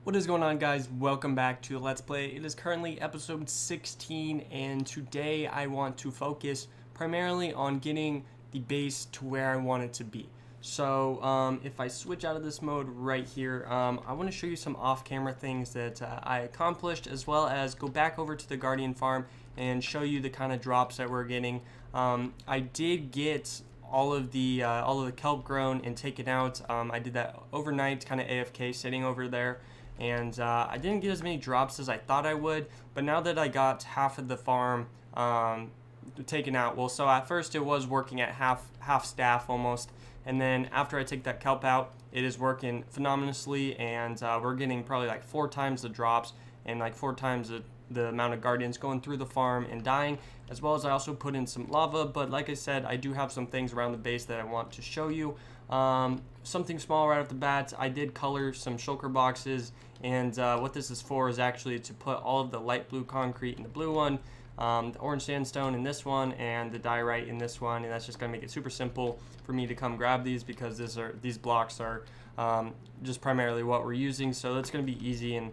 What is going on, guys? Welcome back to Let's Play. It is currently episode 16, and today I want to focus primarily on getting the base to where I want it to be. So if I switch out of this mode right here, I want to show you some off-camera things that I accomplished, as well as go back over to the Guardian farm and show you the kind of drops that we're getting. I did get all of the kelp grown and taken out. I did that overnight, kind of AFK, sitting over there. And I didn't get as many drops as I thought I would, but now that I got half of the farm taken out, well, so at first it was working at half staff almost, and then after I take that kelp out, it is working phenomenally, and we're getting probably like 4 times the drops and like 4 times the amount of guardians going through the farm and dying, as well as I also put in some lava. But like I said, I do have some things around the base that I want to show you. Something small right off the bat, I did color some shulker boxes, and what this is for is actually to put all of the light blue concrete in the blue one, the orange sandstone in this one, and the diorite in this one, and that's just going to make it super simple for me to come grab these, because these blocks are just primarily what we're using, so that's going to be easy and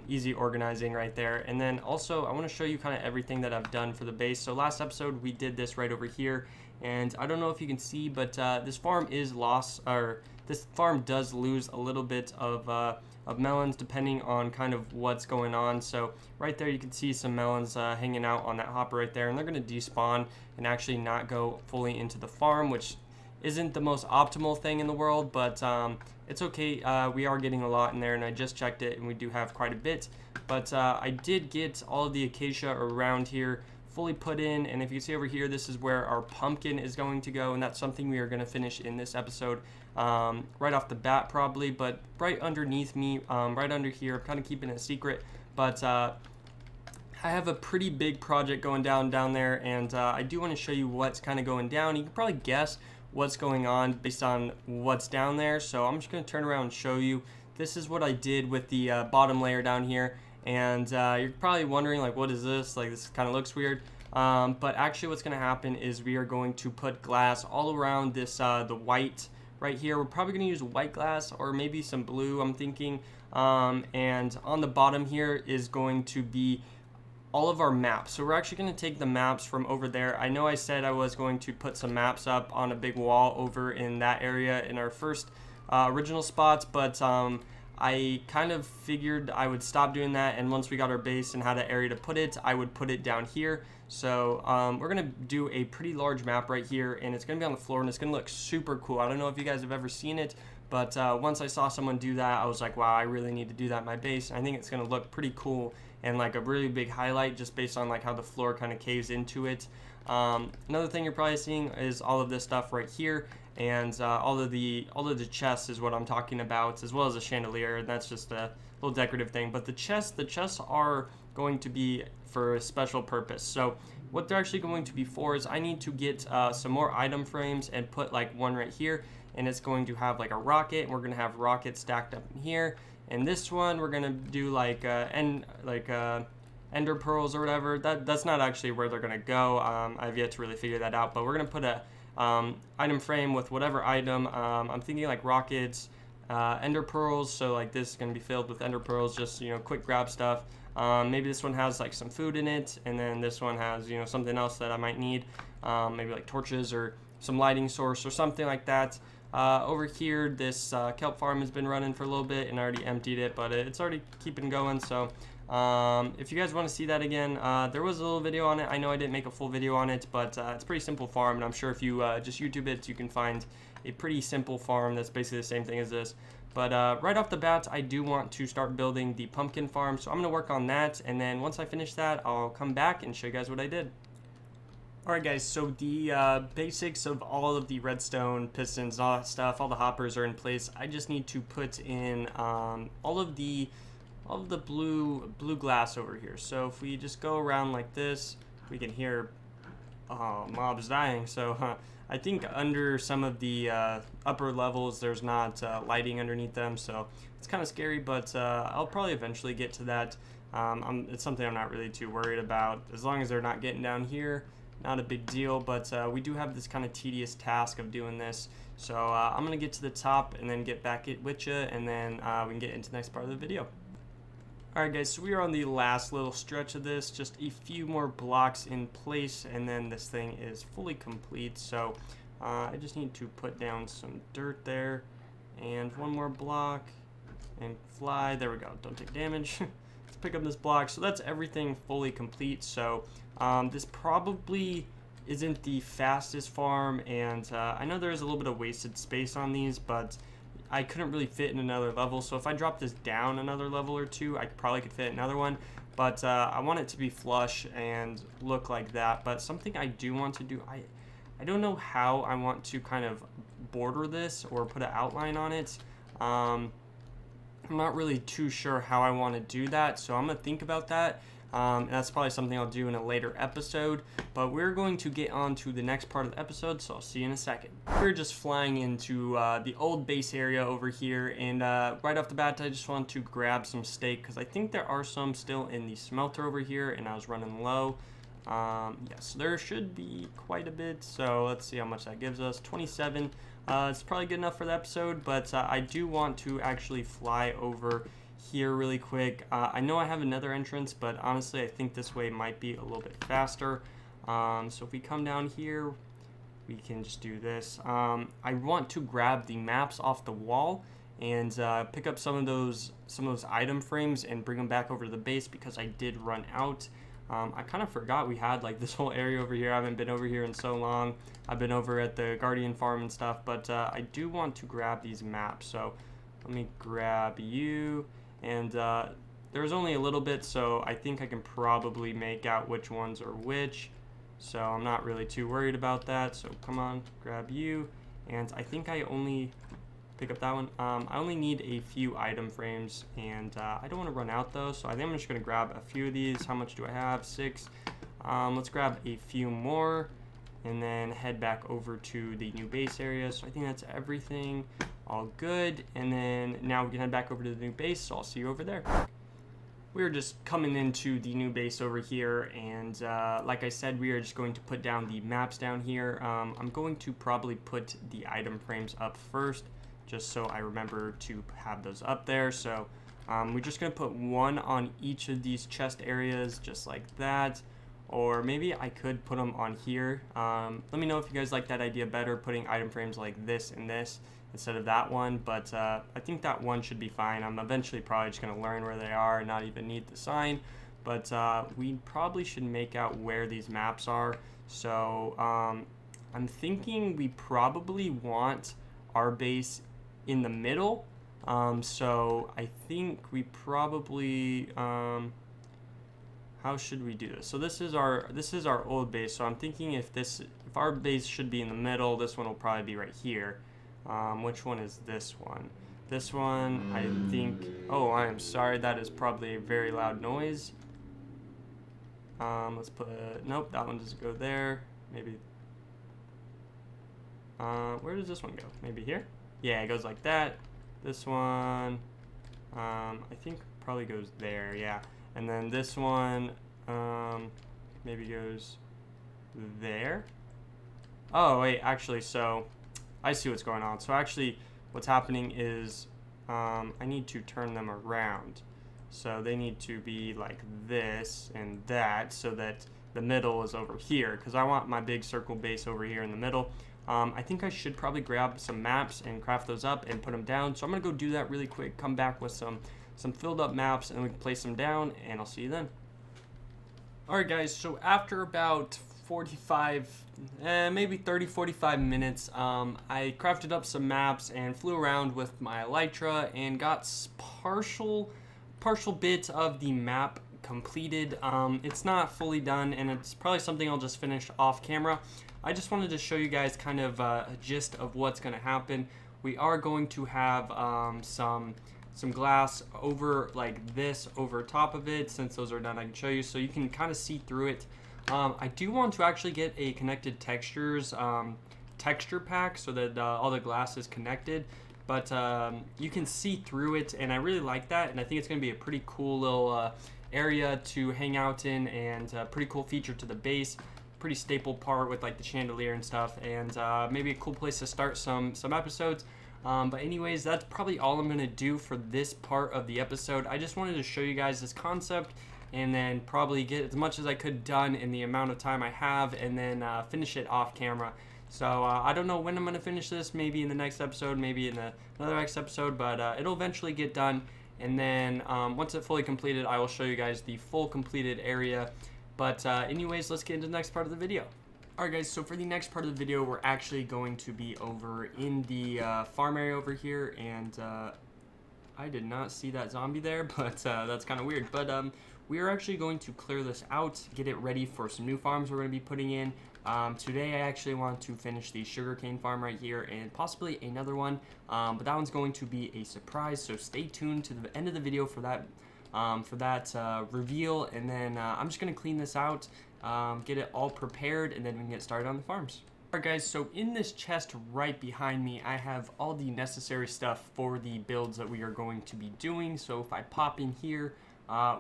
easy organizing right there. And then also I want to show you kind of everything that I've done for the base. So last episode we did this right over here, and I don't know if you can see, but this farm is lost, or this farm does lose a little bit of melons depending on kind of what's going on. So right there you can see some melons hanging out on that hopper right there, and they're going to despawn and actually not go fully into the farm, which isn't the most optimal thing in the world, but it's okay. We are getting a lot in there, and I just checked it, and we do have quite a bit. But I did get all of the acacia around here fully put in, and if you see over here, this is where our pumpkin is going to go, and that's something we are going to finish in this episode right off the bat probably. But right underneath me, right under here, I'm kind of keeping it secret, but I have a pretty big project going down there, and I do want to show you what's kind of going down. You can probably guess what's going on based on what's down there, so I'm just going to turn around and show you. This is what I did with the bottom layer down here, and you're probably wondering, like, what is this? Like, this kind of looks weird, but actually what's going to happen is we are going to put glass all around this the white right here. We're probably going to use white glass or maybe some blue, I'm thinking, and on the bottom here is going to be all of our maps. So we're actually going to take the maps from over there. I know I said I was going to put some maps up on a big wall over in that area in our first original spots, but I kind of figured I would stop doing that, and once we got our base and had an area to put it, I would put it down here. So we're going to do a pretty large map right here, and it's going to be on the floor, and it's going to look super cool. I don't know if you guys have ever seen it, but once I saw someone do that, I was like, wow, I really need to do that in my base. And I think it's going to look pretty cool and like a really big highlight, just based on like how the floor kind of caves into it. Another thing you're probably seeing is all of this stuff right here, and all of the chests is what I'm talking about, as well as a chandelier, and that's just a little decorative thing. But the chests are going to be for a special purpose. So what they're actually going to be for is I need to get some more item frames and put like one right here, and it's going to have like a rocket, and we're going to have rockets stacked up in here. And this one we're gonna do like ender pearls or whatever. That's not actually where they're gonna go. I've yet to really figure that out. But we're gonna put a item frame with whatever item. I'm thinking like rockets, ender pearls. So like this is gonna be filled with ender pearls. Just quick grab stuff. Maybe this one has like some food in it, and then this one has something else that I might need. Maybe like torches or some lighting source or something like that. Over here, this kelp farm has been running for a little bit, and I already emptied it, but it's already keeping going. So if you guys want to see that again, there was a little video on it. I know I didn't make a full video on it, but it's a pretty simple farm, and I'm sure if you just YouTube it, you can find a pretty simple farm that's basically the same thing as this. But right off the bat, I do want to start building the pumpkin farm, so I'm going to work on that, and then once I finish that, I'll come back and show you guys what I did. Alright guys, so the basics of all of the redstone pistons, all that stuff, all the hoppers are in place. I just need to put in all of the blue glass over here. So if we just go around like this, we can hear mobs dying. So I think under some of the upper levels there's not lighting underneath them, so it's kind of scary, but I'll probably eventually get to that. It's something I'm not really too worried about. As long as they're not getting down here, not a big deal, but we do have this kind of tedious task of doing this. So I'm gonna get to the top and then get back with you, and then we can get into the next part of the video. Alright guys, so we are on the last little stretch of this, just a few more blocks in place, and then this thing is fully complete. So I just need to put down some dirt there, and one more block, and fly. There we go, don't take damage. Let's pick up this block. So that's everything fully complete. So this probably isn't the fastest farm, and I know there is a little bit of wasted space on these, but I couldn't really fit in another level. So if I drop this down another level or two, I probably could fit another one, but I want it to be flush and look like that. But something I do want to do, I don't know how I want to kind of border this or put an outline on it. I'm not really too sure how I want to do that, so I'm gonna think about that. And that's probably something I'll do in a later episode, but we're going to get on to the next part of the episode, so I'll see you in a second. We're just flying into the old base area over here, and right off the bat I just want to grab some steak because I think there are some still in the smelter over here, and I was running low. Yes, there should be quite a bit, so let's see how much that gives us. 27. It's probably good enough for the episode, but I do want to actually fly over here really quick. I know I have another entrance, but honestly I think this way might be a little bit faster. So if we come down here, we can just do this. I want to grab the maps off the wall and pick up some of those item frames and bring them back over to the base because I did run out. I kind of forgot we had like this whole area over here. I haven't been over here in so long. I've been over at the Guardian farm and stuff, but I do want to grab these maps. So let me grab you. And there's only a little bit, so I think I can probably make out which ones are which. So I'm not really too worried about that. So come on, grab you. And I think I only pick up that one. I only need a few item frames, and I don't want to run out though. So I think I'm just going to grab a few of these. How much do I have? 6. Let's grab a few more and then head back over to the new base area. So I think that's everything. All good, and then now we can head back over to the new base, so I'll see you over there. We're just coming into the new base over here, and like I said, we are just going to put down the maps down here. I'm going to probably put the item frames up first, just so I remember to have those up there. So we're just going to put one on each of these chest areas, just like that. Or maybe I could put them on here. Let me know if you guys like that idea better, putting item frames like this and this instead of that one, but I think that one should be fine. I'm eventually probably just going to learn where they are and not even need the sign, but we probably should make out where these maps are. So I'm thinking we probably want our base in the middle, so I think we probably how should we do this? So this is our old base, so I'm thinking if our base should be in the middle, this one will probably be right here. Which one is this one? This one, I think, oh, I am sorry, that is probably a very loud noise. Let's put, nope, that one doesn't go there. Maybe, where does this one go? Maybe here? Yeah, it goes like that. This one, I think probably goes there, yeah. And then this one, maybe goes there. Oh, wait, actually, so I see what's going on. So actually what's happening is I need to turn them around. So they need to be like this and that, so that the middle is over here, because I want my big circle base over here in the middle. I think I should probably grab some maps and craft those up and put them down. So I'm going to go do that really quick, come back with some filled up maps, and we can place them down, and I'll see you then. Alright guys, so after about 45, maybe 30-45 minutes, I crafted up some maps and flew around with my Elytra and got partial bit of the map completed. It's not fully done, and it's probably something I'll just finish off camera. I just wanted to show you guys kind of a gist of what's going to happen. We are going to have some glass over like this over top of it. Since those are done, I can show you so you can kind of see through it. I do want to actually get a connected textures texture pack so that all the glass is connected, but you can see through it, and I really like that, and I think it's going to be a pretty cool little area to hang out in, and a pretty cool feature to the base. pretty staple part with like the chandelier and stuff, and maybe a cool place to start some episodes. But anyways, that's probably all I'm gonna do for this part of the episode. I just wanted to show you guys this concept, and then probably get as much as I could done in the amount of time I have, and then finish it off camera. So I don't know when I'm gonna finish this. Maybe in the next episode, maybe in another next episode, but it'll eventually get done. And then once it's fully completed, I will show you guys the full completed area. But anyways, let's get into the next part of the video. Alright guys, so for the next part of the video, we're actually going to be over in the farm area over here, and I did not see that zombie there, but that's kind of weird. But we are actually going to clear this out, get it ready for some new farms we're going to be putting in. Today I actually want to finish the sugarcane farm right here, and possibly another one, but that one's going to be a surprise, so stay tuned to the end of the video for that reveal. And then I'm just going to clean this out, get it all prepared, and then we can get started on the farms. Alright guys, so in this chest right behind me, I have all the necessary stuff for the builds that we are going to be doing. So if I pop in here,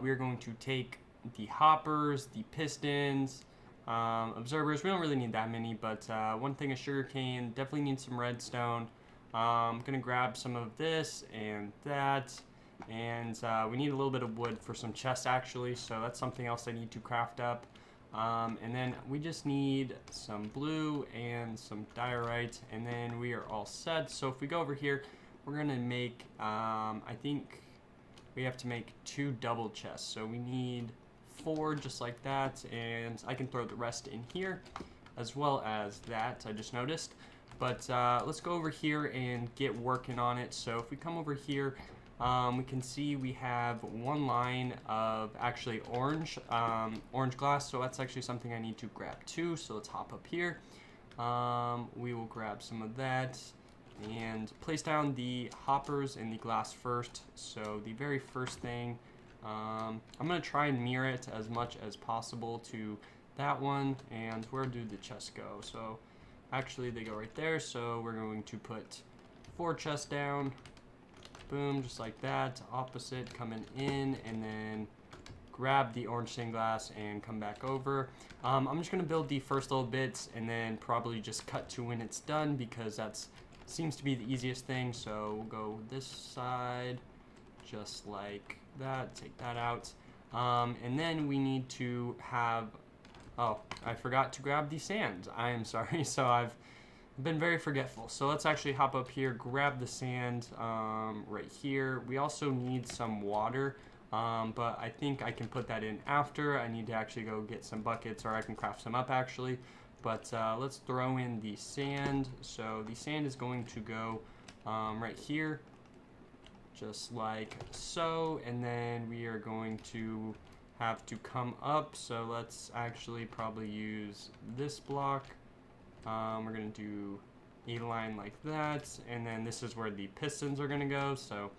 we are going to take the hoppers, the pistons, observers. We don't really need that many, but one thing is sugarcane. Definitely need some redstone. I'm gonna grab some of this and that, and we need a little bit of wood for some chests actually, so that's something else I need to craft up. And then we just need some blue and some diorite, and then we are all set. So if we go over here, we're gonna make I think we have to make 2 double chests, so we need 4 just like that, and I can throw the rest in here as well as that, I just noticed. But let's go over here and get working on it. So if we come over here, we can see we have one line of actually orange glass, so that's actually something I need to grab too. So let's hop up here. We will grab some of that and place down the hoppers in the glass first. So the very first thing, I'm going to try and mirror it as much as possible to that one. And where do the chests go? So actually they go right there, so we're going to put 4 chests down. Boom, just like that. Opposite coming in, and then grab the orange stained glass and come back over. I'm just going to build the first little bits and then probably just cut to when it's done, because that's seems to be the easiest thing. So we'll go this side just like that, take that out, and then we need to have, oh, I forgot to grab the sand. I am sorry. So I've been very forgetful. So let's actually hop up here, grab the sand right here. We also need some water, but I think I can put that in after. I need to actually go get some buckets, or I can craft some up actually. But let's throw in the sand. So the sand is going to go right here, just like so, and then we are going to have to come up. So let's actually probably use this block. We're going to do a line like that, and then this is where the pistons are going to go, so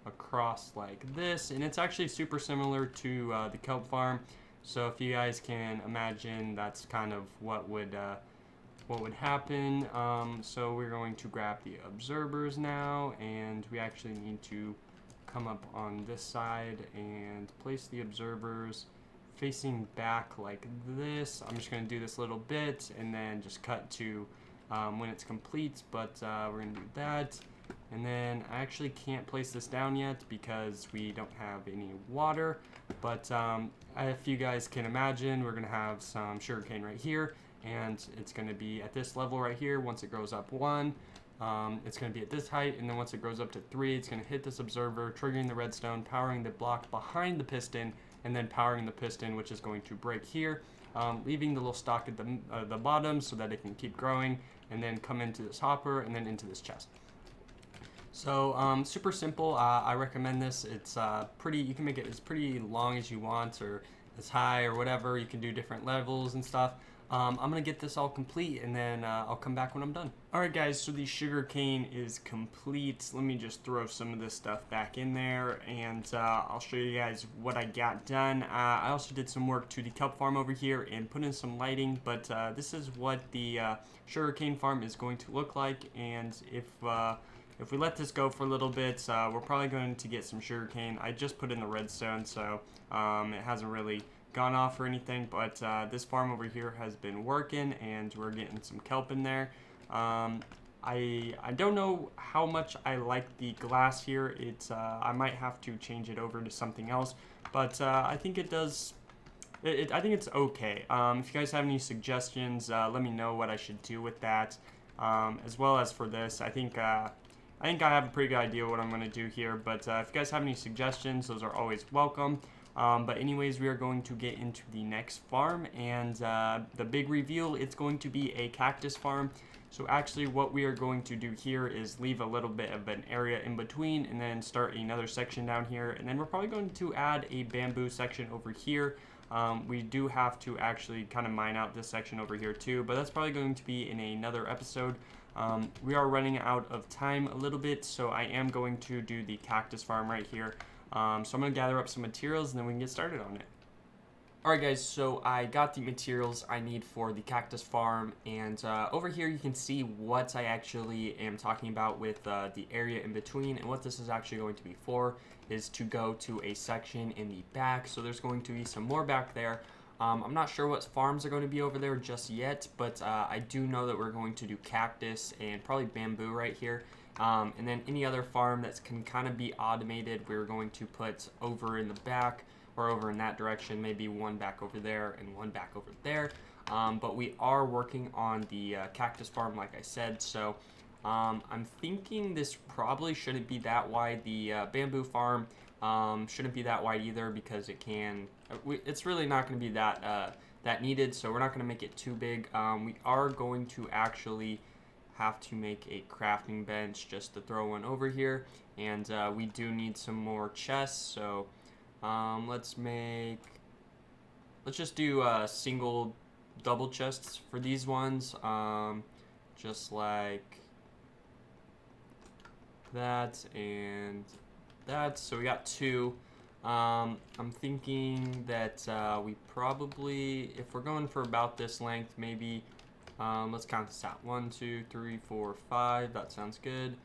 across like this. And it's actually super similar to the kelp farm, so if you guys can imagine, that's kind of what would happen. So we're going to grab the observers now, and we actually need to come up on this side and place the observers facing back like this. I'm just going to do this little bit and then just cut to when it's complete, but we're going to do that. And then I actually can't place this down yet because we don't have any water, but if you guys can imagine, we're going to have some sugarcane right here, and it's going to be at this level right here. Once it grows up 1, it's going to be at this height, and then once it grows up to 3, it's going to hit this observer, triggering the redstone, powering the block behind the piston, and then powering the piston, which is going to break here, leaving the little stalk at the bottom so that it can keep growing, and then come into this hopper and then into this chest. So super simple. I recommend this. It's pretty. You can make it as pretty long as you want, or as high, or whatever. You can do different levels and stuff. I'm gonna get this all complete, and then I'll come back when I'm done. Alright guys, so the sugar cane is complete. Let me just throw some of this stuff back in there, and I'll show you guys what I got done. I also did some work to the kelp farm over here and put in some lighting, but this is what the sugar cane farm is going to look like. And if we let this go for a little bit, we're probably going to get some sugarcane. I just put in the redstone, so it hasn't really gone off or anything, but this farm over here has been working, and we're getting some kelp in there. I don't know how much I like the glass here. I might have to change it over to something else, but I think it does. I think it's okay. If you guys have any suggestions, let me know what I should do with that. As well as for this, I think I have a pretty good idea what I'm going to do here. But if you guys have any suggestions, those are always welcome. But anyways, we are going to get into the next farm, and the big reveal, it's going to be a cactus farm. So actually what we are going to do here is leave a little bit of an area in between and then start another section down here. And then we're probably going to add a bamboo section over here. We do have to actually kind of mine out this section over here too, but that's probably going to be in another episode. We are running out of time a little bit, so I am going to do the cactus farm right here. So I'm going to gather up some materials and then we can get started on it. Alright guys, so I got the materials I need for the cactus farm, and over here you can see what I actually am talking about with the area in between, and what this is actually going to be for is to go to a section in the back. So there's going to be some more back there. I'm not sure what farms are going to be over there just yet, but I do know that we're going to do cactus and probably bamboo right here. And then any other farm that can kind of be automated, we're going to put over in the back, or over in that direction, maybe one back over there and one back over there. But we are working on the cactus farm, like I said, so I'm thinking this probably shouldn't be that wide. The bamboo farm shouldn't be that wide either, because it's really not going to be that needed, so we're not going to make it too big. We are going to actually have to make a crafting bench just to throw one over here, and we do need some more chests, so let's just do single double chests for these ones, just like that and that. So we got two. I'm thinking that we probably, if we're going for about this length, maybe let's count this out. 1, 2, 3, 4, 5. That sounds good.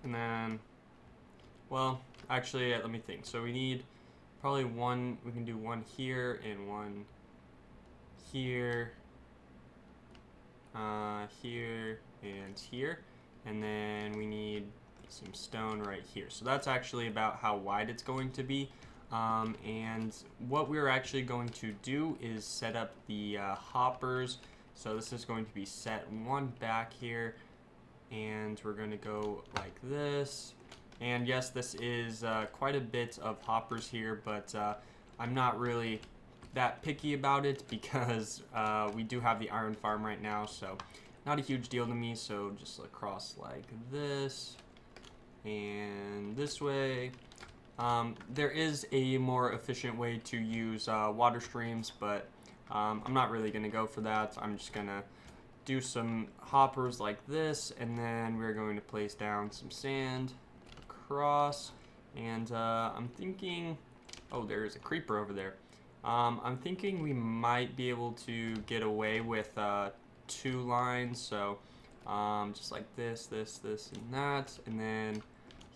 And then, well, actually, let me think. So we need probably one. We can do one here and one here, here and here, and then we need some stone right here. So that's actually about how wide it's going to be. And what we're actually going to do is set up the hoppers. So this is going to be set one back here, and we're going to go like this. And yes, this is quite a bit of hoppers here, but I'm not really that picky about it, because we do have the iron farm right now, so not a huge deal to me. So just across like this and this way. There is a more efficient way to use water streams, but I'm not really going to go for that. I'm just going to do some hoppers like this, and then we're going to place down some sand across, and I'm thinking, oh, there's a creeper over there. I'm thinking we might be able to get away with 2 lines, so just like this, this, and that, and then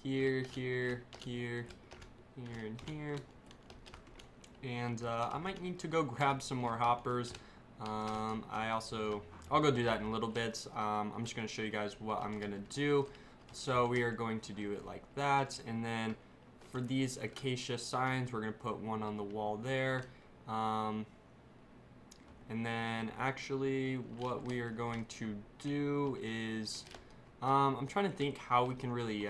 here, here, here, here, and here. And I might need to go grab some more hoppers. I'll go do that in a little bit. I'm just going to show you guys what I'm going to do. So we are going to do it like that, and then for these acacia signs, we're going to put one on the wall there. And then actually what we are going to do is, I'm trying to think how we can really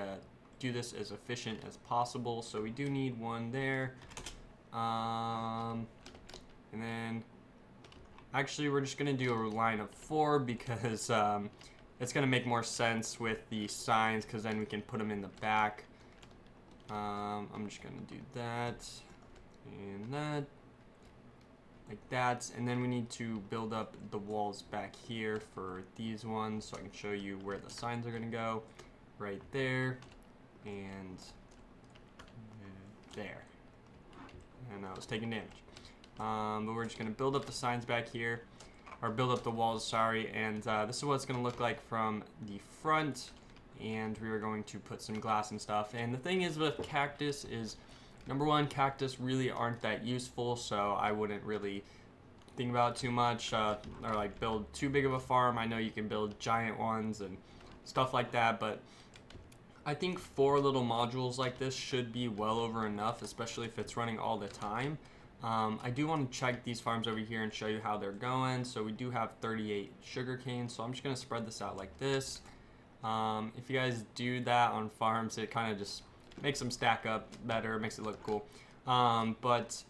do this as efficient as possible. So we do need one there. And then actually we're just going to do a line of 4, because it's going to make more sense with the signs, because then we can put them in the back. I'm just going to do that and that, like that, and then we need to build up the walls back here for these ones, so I can show you where the signs are going to go. Right there and there. And I was taking damage. But we're just going to build up the signs back here, or build up the walls, sorry, and this is what it's going to look like from the front. And we are going to put some glass and stuff. And the thing is with cactus is Number one, cactus really aren't that useful, so I wouldn't really think about it too much, or like build too big of a farm. I know you can build giant ones and stuff like that, but I think 4 little modules like this should be well over enough, especially if it's running all the time. I do want to check these farms over here and show you how they're going. So we do have 38 sugarcane, so I'm just going to spread this out like this. If you guys do that on farms, it kind of just makes them stack up better, makes it look cool. But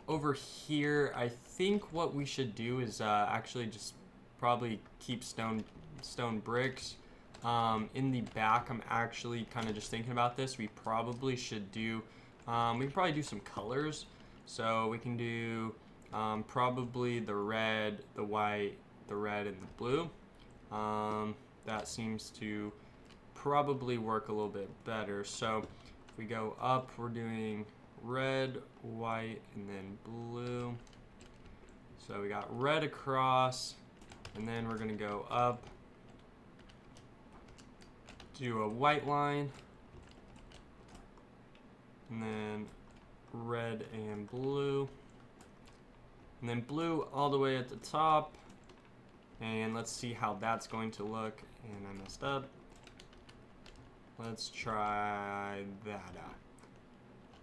over here, I think what we should do is actually just probably keep stone bricks. In the back, I'm actually kind of just thinking about this. We probably should do, we can probably do some colors. So we can do probably the red, the white, the red, and the blue. That seems to probably work a little bit better. So if we go up, we're doing red, white, and then blue. So we got red across, and then we're gonna go up, do a white line, and then red and blue, and then blue all the way at the top. And let's see how that's going to look. And I messed up. Let's try that out.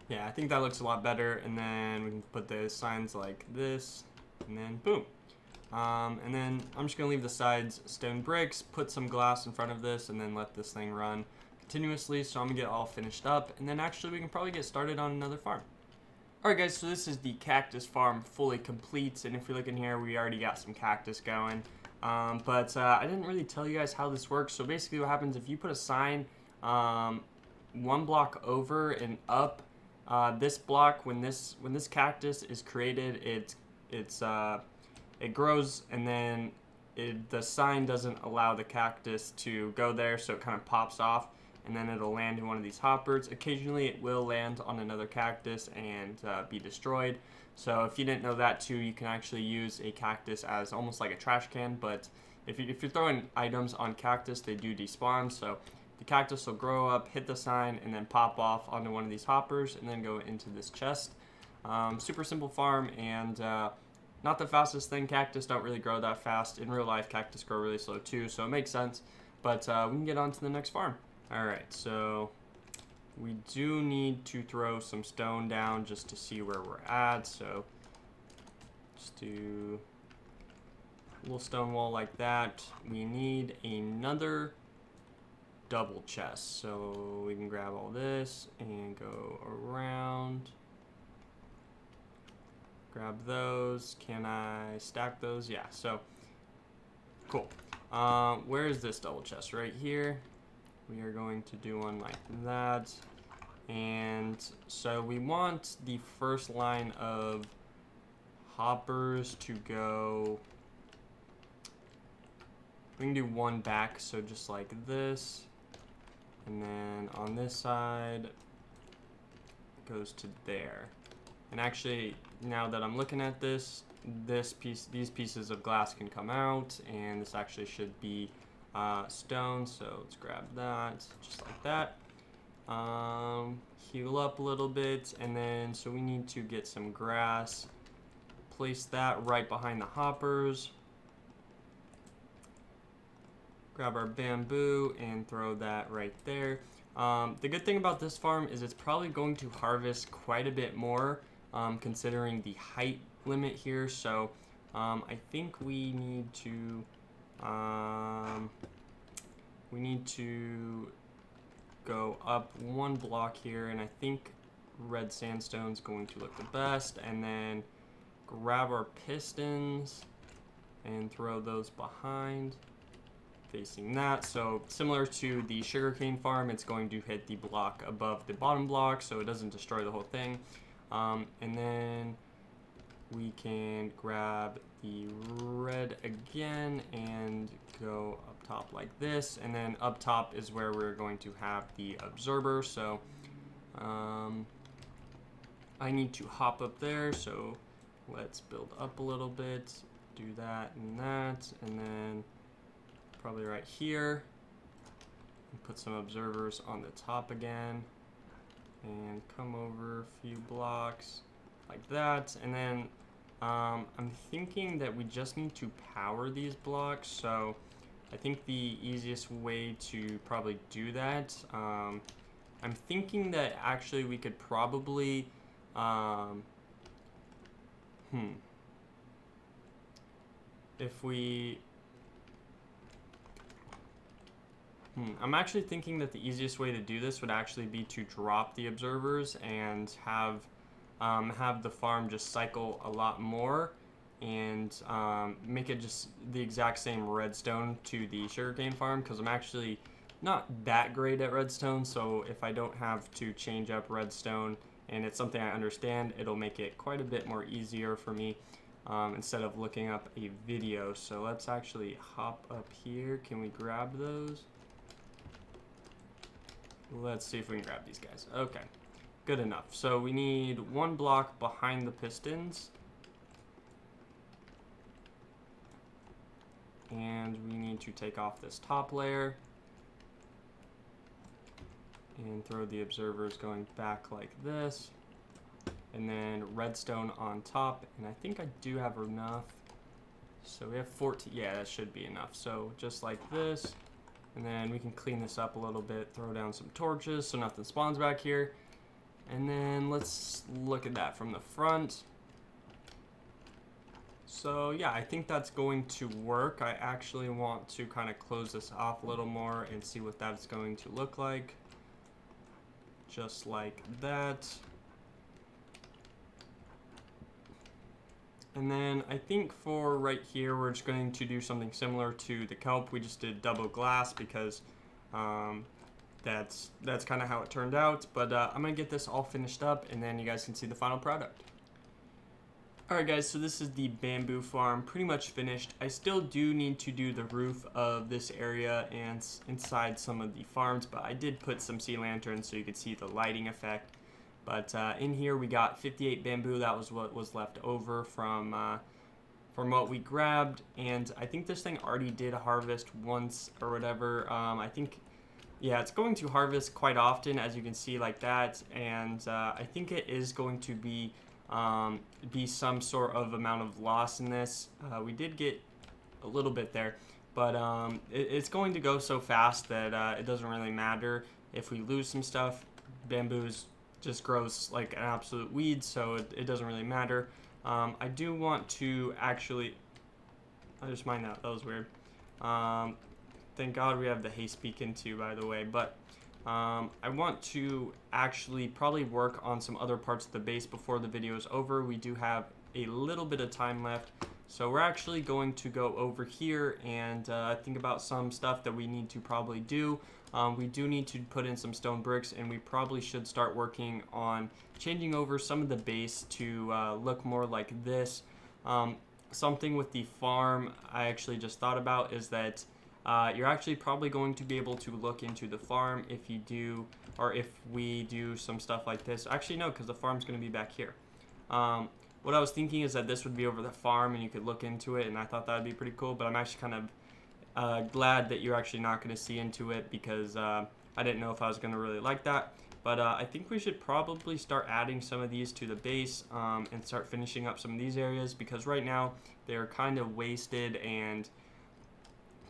Yeah, I think that looks a lot better. And then we can put the signs like this, and then boom. And then I'm just gonna leave the sides stone bricks, put some glass in front of this, and then let this thing run continuously. So I'm gonna get all finished up, and then actually we can probably get started on another farm. Alright guys, so this is the cactus farm fully complete, and if we look in here, we already got some cactus going. But I didn't really tell you guys how this works. So basically what happens if you put a sign 1 block over and up, this block, when this cactus is created, it grows, and then the sign doesn't allow the cactus to go there, so it kind of pops off, and then it'll land in one of these hoppers. Occasionally it will land on another cactus and be destroyed. So if you didn't know that too, you can actually use a cactus as almost like a trash can, but if you're throwing items on cactus, they do despawn. So the cactus will grow up, hit the sign, and then pop off onto one of these hoppers and then go into this chest. Super simple farm, and not the fastest thing. Cactus don't really grow that fast. In real life, cactus grow really slow too, so it makes sense. But we can get on to the next farm. Alright, so we do need to throw some stone down just to see where we're at. So just do a little stone wall like that. We need another double chest. So we can grab all this and go around. Grab those. Can I stack those? Yeah, so cool. Where is this double chest? Right here. We are going to do one like that. And so we want the first line of hoppers to go, we can do one back, so just like this. And then on this side, it goes to there. And actually, now that I'm looking at this, these pieces of glass can come out, and this actually should be stone. So let's grab that, just like that. Heal up a little bit, and then so we need to get some grass. Place that right behind the hoppers. Grab our bamboo and throw that right there. The good thing about this farm is it's probably going to harvest quite a bit more, considering the height limit here. So I think we need to go up 1 block here, and I think red sandstone is going to look the best. And then grab our pistons and throw those behind, facing that. So similar to the sugarcane farm, it's going to hit the block above the bottom block so it doesn't destroy the whole thing. And then we can grab the red again and go up top like this, and then up top is where we're going to have the observer. So I need to hop up there, so let's build up a little bit, do that, and then probably right here, and put some observers on the top again. and come over a few blocks like that, and then I'm thinking that we just need to power these blocks, so I think the easiest way to probably do that, I'm thinking that actually we could probably if we I'm actually thinking that the easiest way to do this would actually be to drop the observers and have the farm just cycle a lot more, and make it just the exact same redstone to the sugarcane farm, because I'm actually not that great at redstone, so if I don't have to change up redstone and it's something I understand, it'll make it quite a bit more easier for me instead of looking up a video. So let's actually hop up here. Can we grab those? Let's see if we can grab these guys. Okay, good enough. So we need one block behind the pistons. And we need to take off this top layer and throw the observers going back like this. And then redstone on top. And I think I do have enough. So we have 14. Yeah, that should be enough. So just like this. And then we can clean this up a little bit, throw down some torches so nothing spawns back here. And then let's look at that from the front. So yeah, I think that's going to work. I actually want to kind of close this off a little more and see what that's going to look like. Just like that. And then I think for right here, we're just going to do something similar to the kelp. We just did double glass because that's kind of how it turned out. But I'm going to get this all finished up, and then you guys can see the final product. Alright guys, so this is the bamboo farm pretty much finished. I still do need to do the roof of this area and inside some of the farms, but I did put some sea lanterns so you could see the lighting effect. But in here we got 58 bamboo. That was what was left over from what we grabbed, and I think this thing already did harvest once or whatever. I think, yeah, it's going to harvest quite often, as you can see like that, and I think it is going to be some sort of amount of loss in this. We did get a little bit there, but it's going to go so fast that it doesn't really matter if we lose some stuff. Bamboo's just grows like an absolute weed, so it doesn't really matter. I do want to actually, I just mind that was weird. Thank God we have the haste beacon too, by the way, but I want to actually probably work on some other parts of the base before the video is over. We do have a little bit of time left, so we're actually going to go over here and think about some stuff that we need to probably do. We do need to put in some stone bricks, and we probably should start working on changing over some of the base to look more like this. Something with the farm I actually just thought about is that you're actually probably going to be able to look into the farm if you do, or if we do some stuff like this. Actually, no, because the farm's going to be back here. What I was thinking is that this would be over the farm and you could look into it, and I thought that would be pretty cool, but I'm actually kind of glad that you're actually not going to see into it, because I didn't know if I was going to really like that. But I think we should probably start adding some of these to the base and start finishing up some of these areas, because right now they're kind of wasted and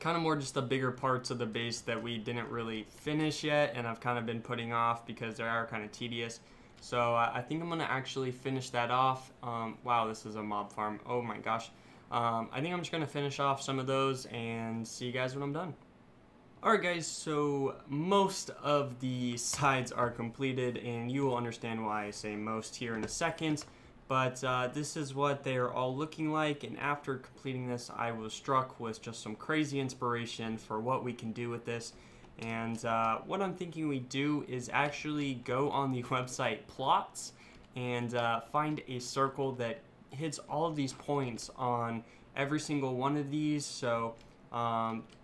kind of more just the bigger parts of the base that we didn't really finish yet, and I've kind of been putting off because they are kind of tedious. So I think I'm going to actually finish that off. Wow, this is a mob farm. Oh my gosh. I think I'm just going to finish off some of those and see you guys when I'm done. Alright guys, so most of the sides are completed, and you will understand why I say most here in a second. But this is what they are all looking like, and after completing this I was struck with just some crazy inspiration for what we can do with this. And what I'm thinking we do is actually go on the website Plots and find a circle that hits all of these points on every single one of these. So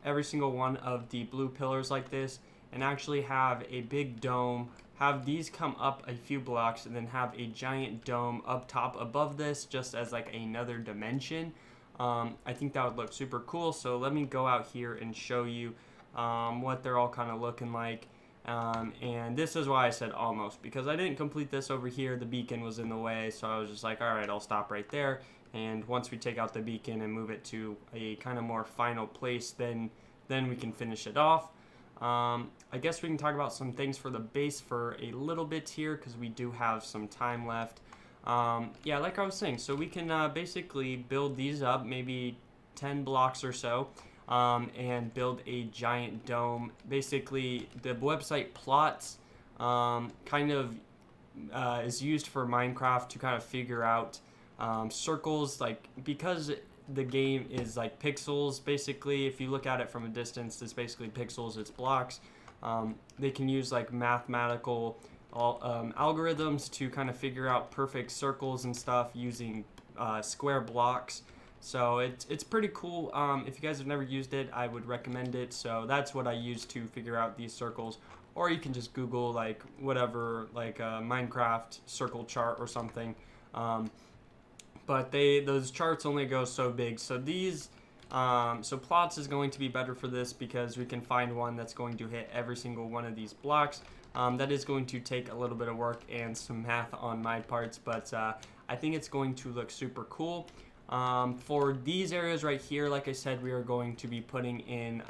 every single one of the blue pillars like this, and actually have a big dome, have these come up a few blocks, and then have a giant dome up top above this just as like another dimension. I think that would look super cool. So let me go out here and show you what they're all kind of looking like. And this is why I said almost, because I didn't complete this over here. The beacon was in the way, so I was just like, all right, I'll stop right there. And once we take out the beacon and move it to a kind of more final place, then we can finish it off. I guess we can talk about some things for the base for a little bit here, because we do have some time left. Yeah, like I was saying, so we can basically build these up, maybe 10 blocks or so, and build a giant dome. Basically, the website Plots kind of is used for Minecraft to kind of figure out circles, like, because the game is like pixels. Basically, if you look at it from a distance, it's basically pixels, it's blocks. They can use like mathematical algorithms to kind of figure out perfect circles and stuff using square blocks. So it's pretty cool. If you guys have never used it, I would recommend it. So that's what I use to figure out these circles. Or you can just Google like whatever, like a Minecraft circle chart or something. But those charts only go so big. So these, so Plots is going to be better for this because we can find one that's going to hit every single one of these blocks. That is going to take a little bit of work and some math on my parts, but I think it's going to look super cool. For these areas right here, like I said, we are going to be putting in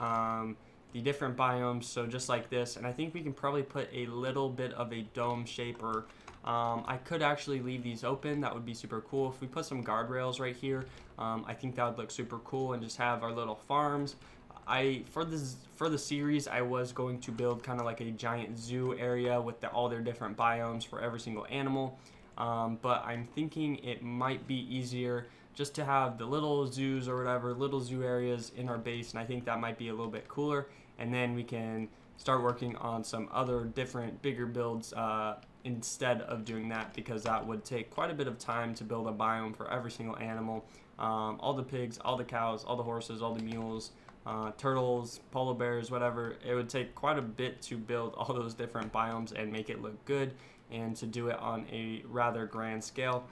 the different biomes, so just like this, and I think we can probably put a little bit of a dome shape, or I could actually leave these open. That would be super cool. If we put some guardrails right here, I think that would look super cool, and just have our little farms. For the series, I was going to build kind of like a giant zoo area with all their different biomes for every single animal, but I'm thinking it might be easier just to have the little zoos or whatever, little zoo areas in our base, and I think that might be a little bit cooler. And then we can start working on some other different bigger builds instead of doing that, because that would take quite a bit of time to build a biome for every single animal. All the pigs, all the cows, all the horses, all the mules, turtles, polar bears, whatever. It would take quite a bit to build all those different biomes and make it look good, and to do it on a rather grand scale.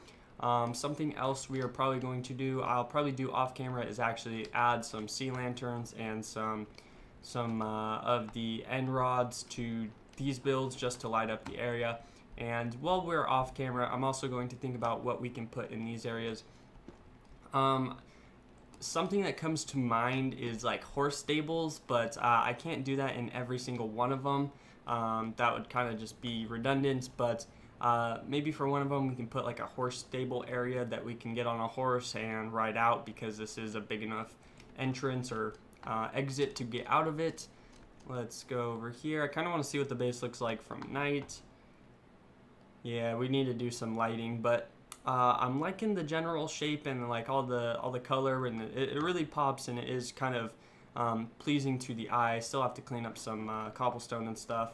Something else we are probably going to do, I'll probably do off camera, is actually add some sea lanterns and some of the end rods to these builds, just to light up the area. And while we're off camera, I'm also going to think about what we can put in these areas. Something that comes to mind is like horse stables, but I can't do that in every single one of them. That would kind of just be redundant, but maybe for one of them we can put like a horse stable area that we can get on a horse and ride out, because this is a big enough entrance or exit to get out of it. Let's go over here. I kind of want to see what the base looks like from night. Yeah, we need to do some lighting, but I'm liking the general shape and like all the color, and it really pops, and it is kind of pleasing to the eye. Still have to clean up some cobblestone and stuff.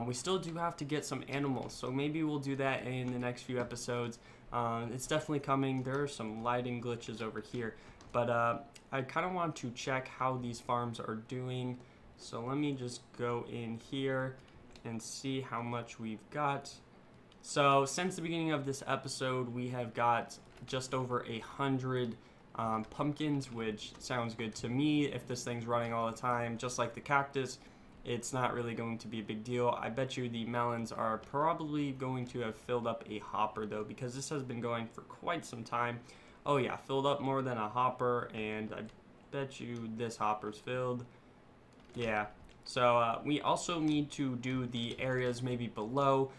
We still do have to get some animals, so maybe we'll do that in the next few episodes. It's definitely coming. There are some lighting glitches over here, but I kind of want to check how these farms are doing. So let me just go in here and see how much we've got. So since the beginning of this episode, we have got just over 100 pumpkins, which sounds good to me. If this thing's running all the time, just like the cactus, it's not really going to be a big deal. I bet you the melons are probably going to have filled up a hopper though, because this has been going for quite some time. Oh yeah, filled up more than a hopper, and I bet you this hopper's filled. Yeah, so we also need to do the areas maybe below.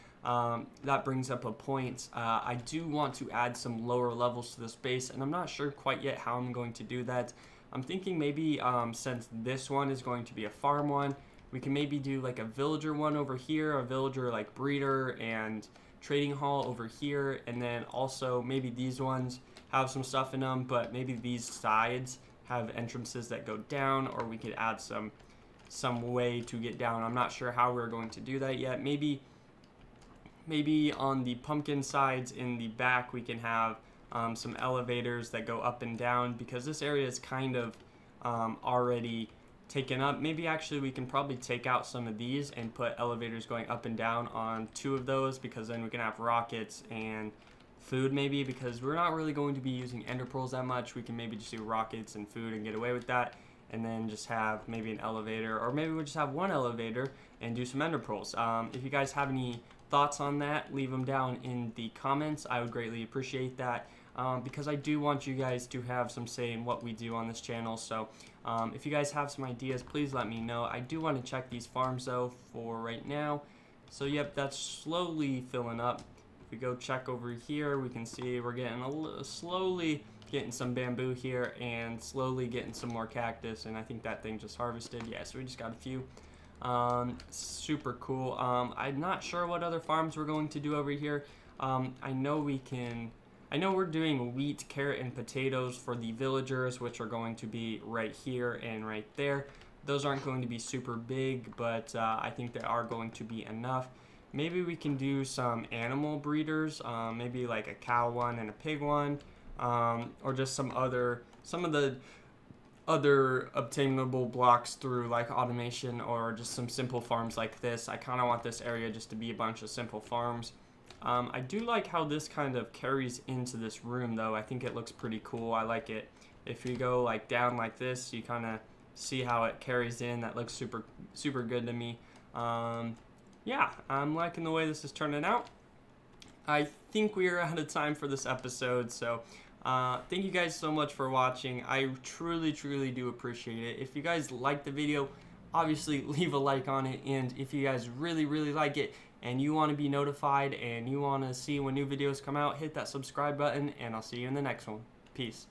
That brings up a point. I do want to add some lower levels to this base, and I'm not sure quite yet how I'm going to do that. I'm thinking maybe since this one is going to be a farm one, we can maybe do like a villager one over here, a villager like breeder and trading hall over here, and then also maybe these ones have some stuff in them, but maybe these sides have entrances that go down, or we could add some way to get down. I'm not sure how we're going to do that yet. Maybe on the pumpkin sides in the back we can have some elevators that go up and down, because this area is kind of already taken up. Maybe actually we can probably take out some of these and put elevators going up and down on 2 of those, because then we can have rockets and food maybe, because we're not really going to be using ender pearls that much. We can maybe just do rockets and food and get away with that. and then just have maybe an elevator, or maybe we'll just have one elevator and do some ender pearls. If you guys have any thoughts on that, leave them down in the comments. I would greatly appreciate that, because I do want you guys to have some say in what we do on this channel. So if you guys have some ideas, please let me know. I do want to check these farms though for right now. So yep, that's slowly filling up. If we go check over here, we can see we're getting slowly getting some bamboo here and slowly getting some more cactus, and I think that thing just harvested. Yeah, so we just got a few. Super cool. I'm not sure what other farms we're going to do over here. I know we're doing wheat, carrot, and potatoes for the villagers, which are going to be right here and right there. Those aren't going to be super big, but I think they are going to be enough. Maybe we can do some animal breeders, maybe like a cow one and a pig one, or just some of the other obtainable blocks through like automation, or just some simple farms like this. I kind of want this area just to be a bunch of simple farms. I do like how this kind of carries into this room though. I think it looks pretty cool. I like it. If you go like down like this, you kind of see how it carries in. That looks super good to me. Yeah, I'm liking the way this is turning out. I think we are out of time for this episode, so thank you guys so much for watching. I truly do appreciate it. If you guys like the video, obviously leave a like on it, and if you guys really like it and you want to be notified and you want to see when new videos come out, hit that subscribe button, and I'll see you in the next one. Peace.